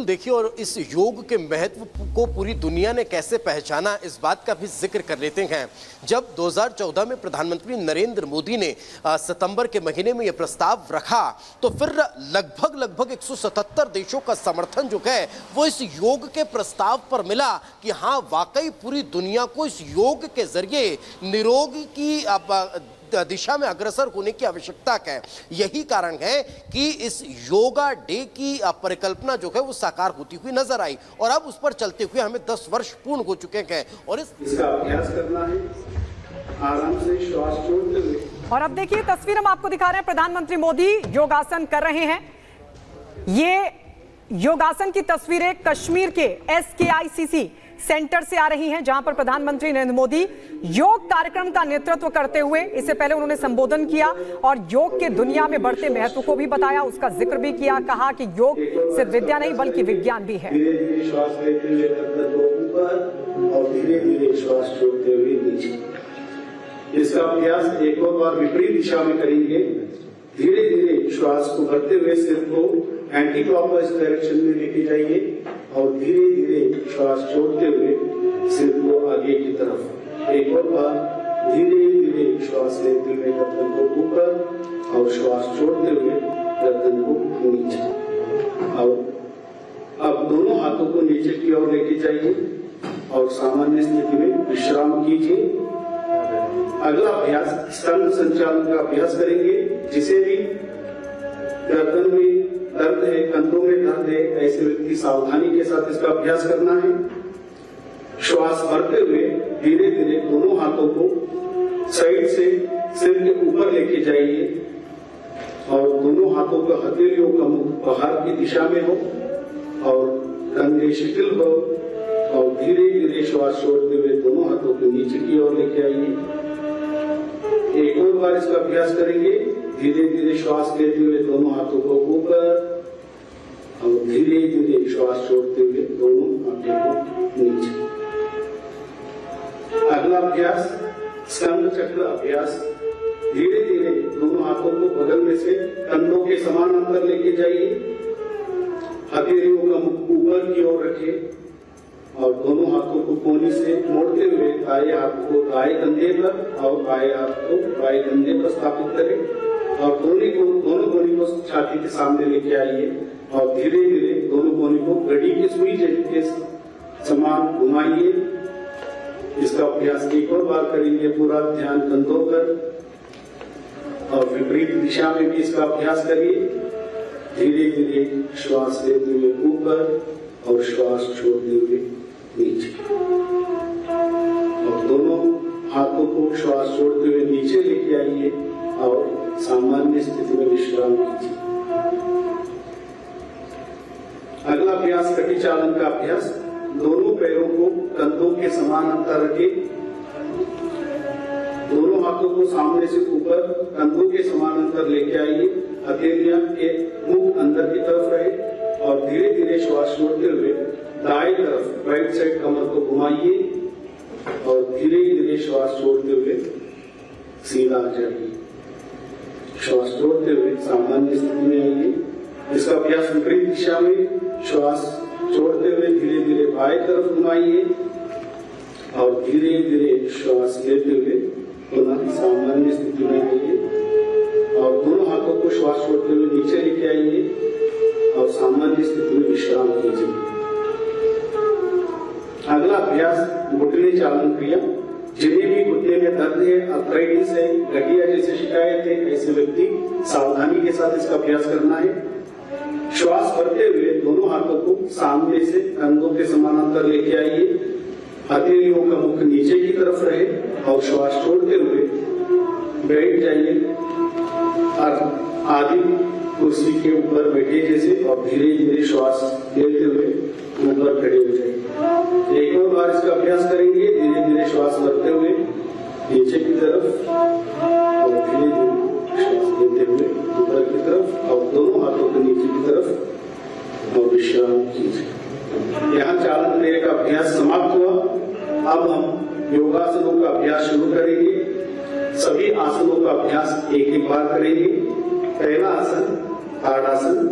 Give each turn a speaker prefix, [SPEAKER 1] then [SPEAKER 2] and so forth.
[SPEAKER 1] देखिए, और इस योग के महत्व को पूरी दुनिया ने कैसे पहचाना, इस बात का भी जिक्र कर लेते हैं। जब 2014 में प्रधानमंत्री नरेंद्र मोदी ने सितंबर के महीने में यह प्रस्ताव रखा, तो फिर लगभग 177 देशों का समर्थन जो है वो इस योग के प्रस्ताव पर मिला कि हाँ, वाकई पूरी दुनिया को इस योग के जरिए निरोगी की दिशा में अग्रसर होने की आवश्यकता है। यही कारण है कि इस योगा डे की परिकल्पना जो है वो साकार होती हुई नजर आई, और अब उस पर चलते हुए हमें 10 वर्ष पूर्ण हो चुके हैं और
[SPEAKER 2] इसका अभ्यास करना है, आराम से श्वास छोड़ते हुए।
[SPEAKER 3] और अब देखिए तस्वीर हम आपको दिखा रहे हैं, प्रधानमंत्री मोदी योगासन कर रहे हैं। ये योगासन की तस्वीरें कश्मीर के SKICC सेंटर से आ रही हैं, जहां पर प्रधानमंत्री नरेंद्र मोदी योग कार्यक्रम का नेतृत्व करते हुए, इससे पहले उन्होंने संबोधन किया और योग के दुनिया में बढ़ते महत्व को भी बताया, उसका जिक्र भी किया। कहा कि योग सिर्फ विद्या नहीं बल्कि विज्ञान भी है।
[SPEAKER 2] धीरे-धीरे श्वास लेते हुए गर्दन को ऊपर और धीरे-धीरे श्वास छोड़ते हुए नीचे। इसका अभ्यास एक और बार विपरीत दिशा में करेंगे। धीरे-धीरे श्वास को भरते हुए सिर को एंटी क्लॉकवाइज डायरेक्शन में लेके जाइए और धीरे-धीरे श्वास छोड़ते हुए सिर को आगे की तरफ। एक और बार धीरे-धीरे श्वास लेते हुए गर्दन को ऊपर और श्वास छोड़ते हुए गर्दन को नीचे। और अब दोनों हाथों को नीचे की ओर लेके जाइए और सामान्य स्थिति में विश्राम कीजिए। अगला अभ्यास स्तन संचालन का अभ्यास करेंगे। जिसे भी गर्दन में दर्द है, कंधों में दर्द है, ऐसे व्यक्ति सावधानी के साथ इसका अभ्यास करना है। श्वास भरते हुए धीरे धीरे दोनों हाथों को साइड से सिर के ऊपर लेके जाइए और दोनों हाथों का हथेलियों का मुख बाहर की दिशा में हो और कंधे शिथिल हो और धीरे धीरे श्वास छोड़ते हुए दोनों हाथों को नीचे की ओर लेके आइए। एक और बार इसका अभ्यास करेंगे। धीरे धीरे श्वास लेते हुए दोनों हाथों को ऊपर और धीरे धीरे श्वास छोड़ते हुए दोनों हाथों को नीचे। अगला अभ्यास स्कंद चक्र अभ्यास। धीरे धीरे दोनों हाथों को बगल में से कंधों के समान अंतर लेके जाइए। हथेलियों का मुख ऊपर की ओर रखिए और दोनों हाथों को कोहनी से मोड़ते हुए दाएं हाथ को दाएं कंधे पर और बाएं हाथ को बाएं कंधे पर स्थापित करें और दोनों कोहनी को छाती के सामने लेके आइए और धीरे धीरे दोनों कोहनी को घड़ी की सुई के समान घुमाइए। इसका अभ्यास एक और बार करेंगे। पूरा ध्यान कंधों पर और विपरीत दिशा में भी इसका अभ्यास करिए। धीरे धीरे श्वास लेते हुए ऊपर और श्वास छोड़ते हुए नीचे और दोनों हाथों को श्वास छोड़ते हुए नीचे लेके आइए और सामान्य स्थिति में विश्राम कीजिए। अगला अभ्यास कटी चालन का अभ्यास। दोनों पैरों को कंधों के समान अंतर रखें। दोनों हाथों को सामने से ऊपर कंधों के समान अंतर लेके आइए। हथेलियां के मुख अंदर की तरफ रहे और धीरे धीरे श्वास छोड़ते हुए दाएं तरफ राइट साइड कमर को घुमाइए और धीरे धीरे श्वास छोड़ते हुए सीधा आ जाइए। श्वास छोड़ते हुए सामान्य स्थिति में आइए। इसका अभ्यास विपरीत दिशा में श्वास छोड़ते हुए धीरे धीरे बाएं तरफ घुमाइए और धीरे धीरे श्वास लेते हुए पुनः सामान्य स्थिति में आइए और दोनों हाथों को श्वास छोड़ते हुए नीचे लेके आइए और सामान्य स्थिति में विश्राम कीजिए। अगला अभ्यास घुटने चालन क्रिया। जिन्हें भी घुटने में दर्द है, अर्थराइटिस है, गठिया जैसी शिकायत है, ऐसे व्यक्ति सावधानी के साथ इसका अभ्यास करना है। श्वास भरते हुए दोनों हाथों को सामने से कंधों के समानांतर लेके आइए। हथेलियों का मुख नीचे की तरफ रहे और श्वास छोड़ते हुए बैठ जाइए आदि कुर्सी के ऊपर बैठे जैसे और धीरे धीरे श्वास लेते हुए ऊपर खड़े हो जाइए। एक और बार इसका अभ्यास करेंगे। धीरे धीरे श्वास भरते हुए नीचे की तरफ और धीरे धीरे श्वास लेते हुए ऊपर की तरफ और दोनों हाथों को नीचे की तरफ और विश्राम कीजिए। यहाँ चालन क्रिया का अभ्यास समाप्त हुआ। अब हम योगासनों का अभ्यास शुरू करेंगे। सभी आसनों का अभ्यास एक बार करेंगे। पहला आसन ताड़ासन।